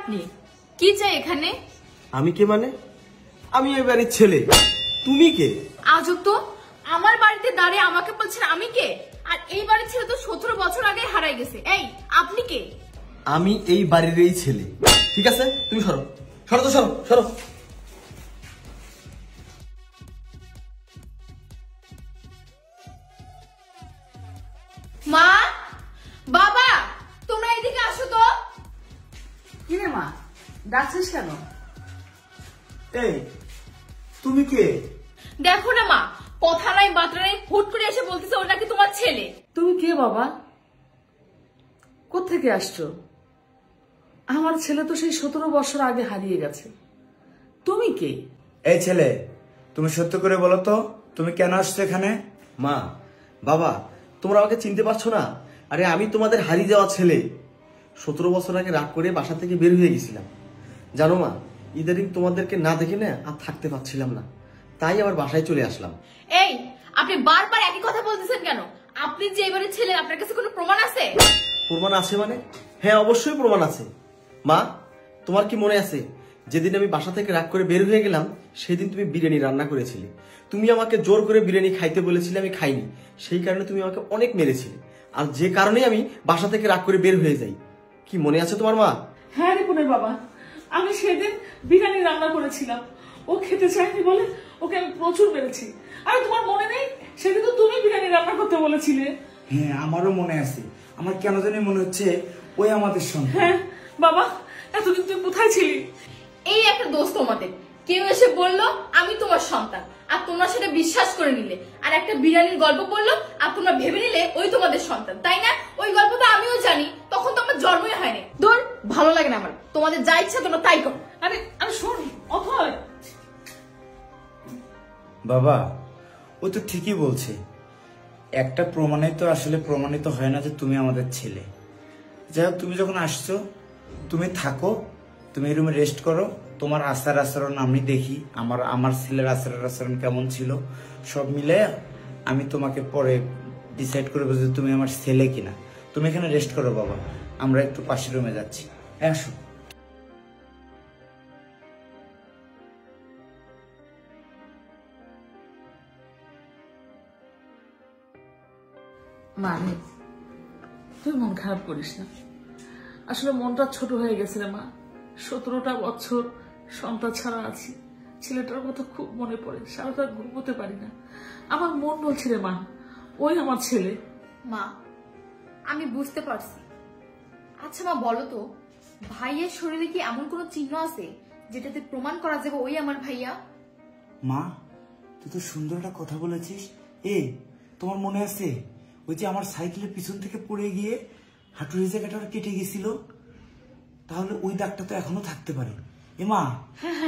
আপনি? কি চাই এখানে? আমি কে মানে? আমি এই বাড়ির ছেলে। তুমি কে? আজব তো, আমার বাড়িতে দাঁড়িয়ে আমাকে বলছেন আমি কে? আর এই বাড়ির ছেলে তো 17 বছর আগে হারাই গেছে। এই আপনি কে? আমি এই বাড়িরই ছেলে। ঠিক আছে, তুমি সরো সরো তো, সরো সরো। মা, বাবা, তোমরা এদিকে আসো তো। কি রে মা, ডাকছিস কেন? এই তুমি কে? দেখো না মা, কথা নাই বার্তা নাই, হুট করে এসে বলতেছে ওটা কি তোমার ছেলে। তুমি কে বাবা? কোত্থেকে আসছো? আমার ছেলে তো সেই 17 বছর আগে হারিয়ে গেছে। তুমি কে? এই ছেলে, তুমি সত্য করে বলো তো, তুমি কেন আসছো এখানে? মা, বাবা, তোমরা আমাকে চিনতে পারছো না? আরে আমি তোমাদের হারিয়ে যাওয়া ছেলে। 17 বছর আগে রাগ করে বাসা থেকে বের হয়ে গেছিলাম। জানো মা, ইদারিং তোমাদেরকে না দেখে না আর থাকতে পারছিলাম না, তাই আবার বাসায় চলে আসলাম। এই আপনি বারবার একই কথা বলতেছেন কেন? আপনি যে এবারে ছেলে, আপনার কাছে কোনো প্রমাণ আছে? প্রমাণ আছে মানে? হ্যাঁ, অবশ্যই প্রমাণ আছে। মা, তোমার কি মনে আছে যেদিন আমি বাসা থেকে রাগ করে বের হয়ে গেলাম, সেদিন তুমি বিরিয়ানি রান্না করেছিলে। তুমি আমাকে জোর করে বিরিয়ানি খাইতে বলেছিলে, আমি খাইনি। সেই কারণে তুমি আমাকে অনেক মেরেছিলে। আর যে কারণে আমি বাসা থেকে রাগ করে বের হয়ে যাই। কি মনে আছে তোমার মা? হ্যাঁ রিপনের বাবা, আমি সেদিন বিরিয়ানি রান্না করেছিলাম। ও খেতে চায়নি বলে ওকে আমি প্রচুর মেরেছি। আর তোমার মনে নেই সেদিন তো তুমি বিরিয়ানি রান্না করতে বলেছিলে? হ্যাঁ, আমারও মনে আছে। আমার কেন জানি মনে হচ্ছে ওই আমাদের সঙ্গে। হ্যাঁ বাবা, এতদিন তুই কোথায় ছিলি? এই একটা দোষ তোমাদের। কেউ এসে বললো আমি তোমার সন্তান, আর তোমরা সেটা বিশ্বাস করে নিলে। আর একটা বিরিয়ানির গল্প বললো, আর তোমরা ভেবে নিলে ওই তোমাদের সন্তান, তাই না? ওই গল্প তো আমিও জানি, তখন তো আমার জন্মই হয়নি। দূর, ভালো লাগে না আমার। তোমাদের যা ইচ্ছা তোমরা তাই করো। আরে আরে শোন অথয়, বাবা, ও তো ঠিকই বলছে। একটা প্রমাণে তো আসলে প্রমাণিত হয় না যে তুমি আমাদের ছেলে। যাই হোক, তুমি যখন আসছো তুমি থাকো, তুমি এই রুমে রেস্ট করো। তোমার আচার আচরণ আমি দেখি, আমার ছেলের আচার আচরণ কেমন ছিল সব মিলে আমি তোমাকে পরে ডিসাইড করবো যে তুমি আমার ছেলে কিনা। তুমি এখানে রেস্ট করো বাবা, আমরা একটু পাশের রুমে যাচ্ছি। আসো। মানে তুই মন খারাপ করিস না। আসলে মনটা ছোট হয়ে গেছে রে মা। 17টা বছর সন্তান ছাড়া আছি। ছেলেটার কথা খুব মনে পড়ে, সারাটা ঘুমোতে পারি না। আমার মন বলছে রে মা, ওই আমার ছেলে। মা, আমি বুঝতে পারছি। আচ্ছা মা, বলো তো, ভাইয়ের শরীরে কি এমন কোনো চিহ্ন আছে যেটাতে প্রমাণ করা যাবে ওই আমার ভাইয়া? মা, তুই তো সুন্দর একটা কথা বলেছিস। তোমার মনে আছে ওই যে আমার সাইকেলের পিছন থেকে পড়ে গিয়ে হাঁটুর এই জায়গাটা কেটে গেছিল? তাহলে ওই দাগটা তো এখনো থাকতে পারে। মা,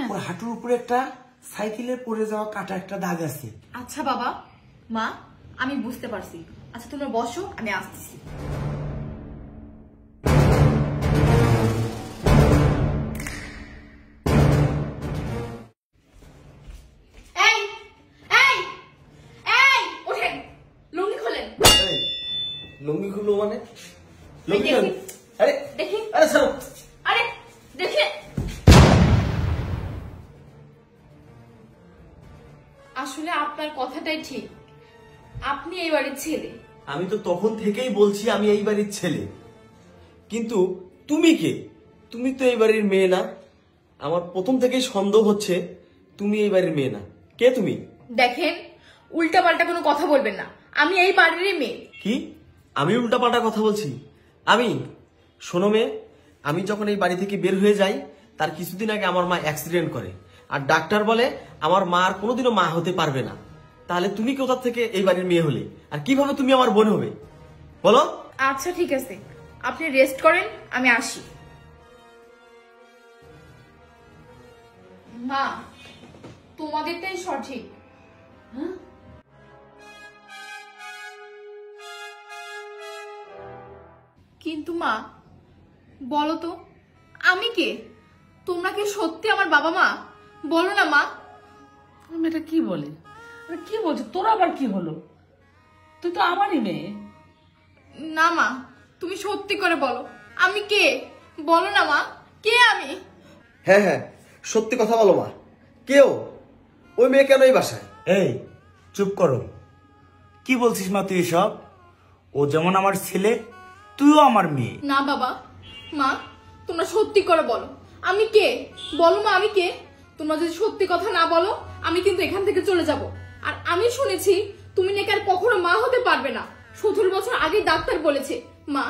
ওর হাঁটুর উপরে একটা সাইকেলের পড়ে যাওয়া কাটা একটা দাগ আছে। আচ্ছা বাবা, মা, আমি বুঝতে পারছি। আচ্ছা তোমরা বসো, আমি আসতেছি। এই এই এই ওঠেন, লুঙ্গি খোলেন। লুঙ্গি খুললো মানে? লুঙ্গি দেখি। আরে দেখি। আরে ছাড়ো। আরে দেখে, আসলে আপনার কথাটাই ঠিক। আপনি এই বাড়ির ছেলে। আমি তো তখন থেকেই বলছি আমি এই বাড়ির ছেলে। কিন্তু তুমি কে? তুমি তো এই বাড়ির মেয়ে না। আমার প্রথম থেকেই সন্দেহ হচ্ছে তুমি এই বাড়ির মেয়ে না। কে তুমি? দেখেন, উল্টা পাল্টা কোনো কথা বলবেন না। আমি এই বাড়িরই মেয়ে। কি? আমি উল্টা পাল্টা কথা বলছি? আমি? শোনো মেয়ে, আমি যখন এই বাড়ি থেকে বের হয়ে যাই তার কিছুদিন আগে আমার মা অ্যাক্সিডেন্ট করে, আর ডাক্তার বলে আমার মা আর কোনোদিনও মা হতে পারবে না। তাহলে তুমি কোথা থেকে এই বাড়ির মেয়ে হলে, আর কিভাবে তুমি আমার বোন হবে বলো? আচ্ছা ঠিক আছে, আপনি রেস্ট করেন, আমি আসি। মা, তোমাদেরটাই সঠিক। কিন্তু মা, বলো তো আমি কে? তোমরা কি সত্যি আমার বাবা মা? বলো না মা। আমি এটা কি বলে? কি বলছো? তোর আবার কি হলো? তুই তো আমারই মেয়ে। না মা, তুমি সত্যি করে বলো আমি কে? বলো না মা। কে আমি? হ্যাঁ হ্যাঁ, সত্যি কথা বলো মা, কেউ ওই মেয়ে কেন এই বাসায়? এই চুপ করো, কি বলছিস মা তুই এসব? ও যেমন আমার ছেলে, তুইও আমার মেয়ে। না বাবা, মা তোমরা সত্যি করে বলো আমি কে? বলো মা আমি কে? তোমরা যদি সত্যি কথা না বলো আমি কিন্তু এখান থেকে চলে যাব। আর আমি শুনেছি তুমি নাকি আর কখনো মা হতে পারবে না, 17 বছর আগে ডাক্তার বলেছে। মা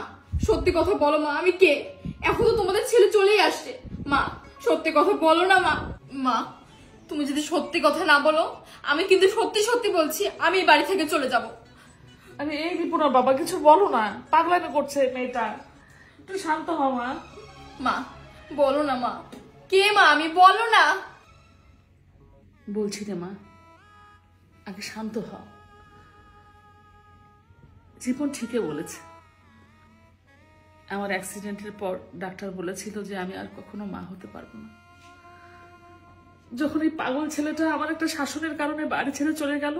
সত্যি কথা বলো মা আমি কে? এখন তো তোমাদের ছেলে চলেই আসছে। মা সত্যি কথা বলো না মা। মা তুমি যদি সত্যি কথা না বলো আমি কিন্তু সত্যি সত্যি বলছি আমি এই বাড়ি থেকে চলে যাব। আরে এই রিপোর্টার বাবা, কিছু বলো না, পাগলামি করছে মেয়েটা, একটু শান্ত হ মা। মা বলো না মা, কে মা আমি? বলো না। বলছি রে মা, আগে শান্ত হ। জীবন ঠিকই বলেছে। আমার অ্যাক্সিডেন্টের পর ডাক্তার বলেছিল যে আমি আর কখনো মা হতে পারবো না। যখন এই পাগল ছেলেটা আমার একটা শাসনের কারণে বাড়ি ছেড়ে চলে গেল,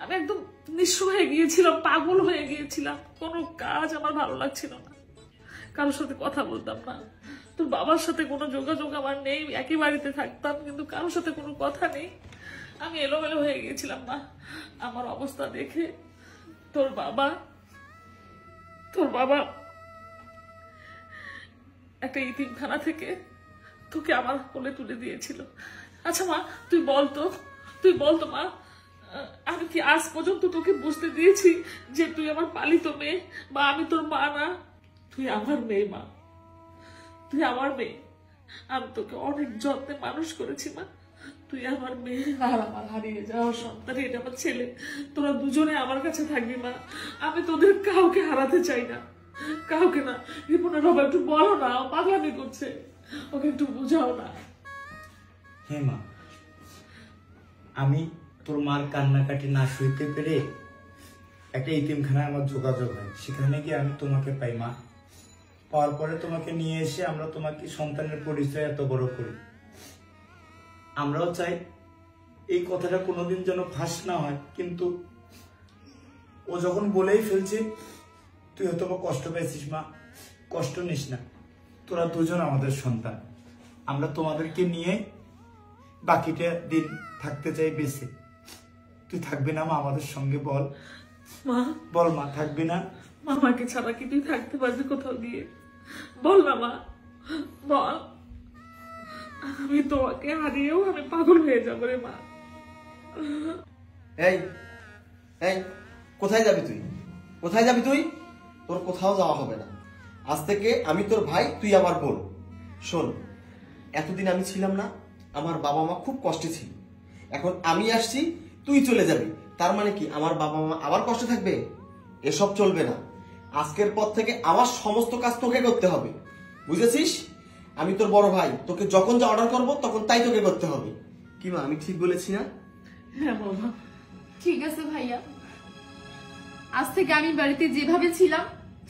আমি একদম নিঃস্ব হয়ে গিয়েছিলাম, পাগল হয়ে গিয়েছিলাম। কোনো কাজ আমার ভালো লাগছিল না, কারোর সাথে কথা বলতাম না, তোর বাবার সাথে কোনো যোগাযোগ আমার নেই, একই বাড়িতে থাকতাম কিন্তু কারোর সাথে কোনো কথা নেই। আমি এলোমেলো হয়ে গিয়েছিলাম মা। আমার অবস্থা দেখে তোর বাবা একটা ইতিমখানা থেকে তোকে আমার কোলে তুলে দিয়েছিল। আচ্ছা মা তুই বলতো মা, আমি কি আজ পর্যন্ত তোকে বুঝতে দিয়েছি যে তুই আমার পালিত মেয়ে বা আমি তোর মা না? তুই আমার মেয়ে মা, তুই আমার মেয়ে। আমি তোকে অনেক যত্নে মানুষ করেছি মা, তুই আমার মেয়ে আর আমার হারিয়ে যাওয়া সন্তান, এটা আমার ছেলে। তোরা দুজনে আমার কাছে থাকবি মা, আমি তোদের কাউকে হারাতে চাই না, কাউকে না। রিপনের বাবা একটু বলো না, ও পাগলামি করছে, ওকে একটু বুঝাও না। হ্যাঁ মা, আমি তোর মার কান্নাকাটি না সইতে পেরে একটা ইতিমখানায় আমার যোগাযোগ হয়, সেখানে গিয়ে আমি তোমাকে পাই মা। পাওয়ার পরে তোমাকে নিয়ে এসে আমরা তোমাকে সন্তানের পরিচয় এত বড় করি। আমরাও চাই এই কথাটা কোনোদিন যেন ফাঁস না হয়, কিন্তু ও যখন বলেই ফেলছে, তুই হয়তো কষ্ট পেয়েছিস মা, কষ্ট নিস না, তোরা দুজন আমাদের সন্তান। আমরা তোমাদেরকে নিয়ে বাকিটা দিন থাকতে চাই বেঁচে। তুই থাকবি না মা আমাদের সঙ্গে? বল মা, বল মা, থাকবি না? মামাকে ছাড়া কি তুই থাকতে পারবি কোথাও গিয়ে? বল না মা, বল। আমি তোমাকে হারিয়েও আমি পাগল হয়ে যাবো রে মা। এই এই কোথায় যাবি তুই? কোথায় যাবি তুই? তোর কোথাও যাওয়া হবে না। আজ থেকে আমি তোর ভাই, তুই আমার বোন। শোন, এতদিন আমি ছিলাম না, আমার বাবা মা খুব কষ্টে ছিল। এখন আমি আসছি, তুই চলে যাবি, তার মানে কি আমার বাবা মা আবার কষ্টে থাকবে? এসব চলবে না। আজকের পর থেকে আমার সমস্ত কাজ তোকে করতে হবে, বুঝেছিস? আমি তোর বড় ভাই, তোকে যখন যা অর্ডার করবো তখন তাই তোকে করতে হবে। কি মা, আমি ঠিক বলেছি না? হ্যাঁ বাবা। ঠিক আছে ভাইয়া, আজ থেকে আমি বাড়িতে যেভাবে ছিলাম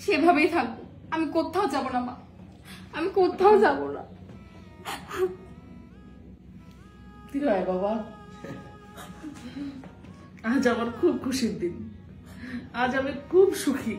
সেভাবেই থাকবো। আমি কোথাও যাব না মা, আমি কোথাও যাব না। তিরায় বাবা, আজ আমার খুব খুশির দিন, আজ আমি খুব সুখী।